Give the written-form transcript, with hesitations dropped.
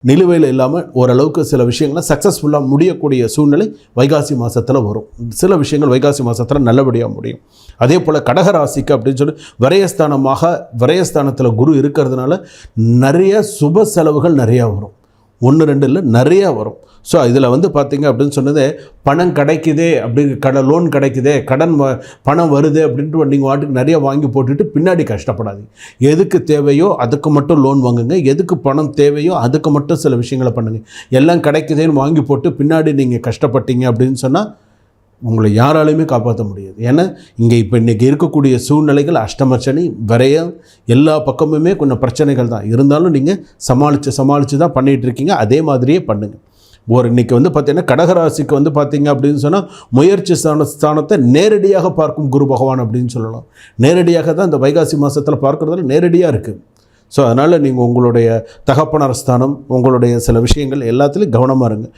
நிலுவையில் இல்லாமல் ஓரளவுக்கு சில விஷயங்களை சக்ஸஸ்ஃபுல்லாக முடியக்கூடிய சூழ்நிலை வைகாசி மாதத்தில் வரும். சில விஷயங்கள் வைகாசி மாதத்தில் நல்லபடியாக முடியும். அதே போல் கடகராசிக்கு அப்படின்னு சொல்லி விரயஸ்தானத்தில் குரு இருக்கிறதுனால நிறைய சுப செலவுகள் நிறையா வரும். 1 2 இல்லை, நிறையா வரும். ஸோ இதில் பார்த்திங்க அப்படின்னு சொன்னதே பணம் கிடைக்குதே, அப்படி லோன் கிடைக்குதே, பணம் வருது அப்படின்ட்டு நீங்கள் வாட்டுக்கு நிறைய வாங்கி போட்டுட்டு பின்னாடி கஷ்டப்படாதீங்க. எதுக்கு தேவையோ அதுக்கு மட்டும் லோன் வாங்குங்க, எதுக்கு பணம் தேவையோ அதுக்கு மட்டும் சில விஷயங்களை பண்ணுங்கள். எல்லாம் கிடைக்குதேன்னு வாங்கி போட்டு பின்னாடி நீங்கள் கஷ்டப்பட்டீங்க அப்படின்னு சொன்னால் உங்களை யாராலையுமே காப்பாற்ற முடியாது. ஏன்னா இன்றைக்கி இருக்கக்கூடிய சூழ்நிலைகள் அஷ்டமச்சனி விரயம் எல்லா பக்கமுமே கொஞ்சம் பிரச்சனைகள் தான் இருந்தாலும் நீங்கள் சமாளித்து தான் பண்ணிகிட்ருக்கீங்க. அதே மாதிரியே பண்ணுங்கள். இன்றைக்கி பார்த்திங்கன்னா கடகராசிக்கு பார்த்திங்க அப்படின்னு சொன்னால் முயற்சி ஸ்தானத்தை நேரடியாக பார்க்கும் குரு பகவான் அப்படின்னு சொல்லலாம். நேரடியாக தான் இந்த வைகாசி மாதத்தில் பார்க்குறதுல நேரடியாக இருக்குது. ஸோ அதனால் நீங்கள் உங்களுடைய தகப்பனார் ஸ்தானம், உங்களுடைய சில விஷயங்கள் எல்லாத்துலேயும் கவனமாக இருங்க.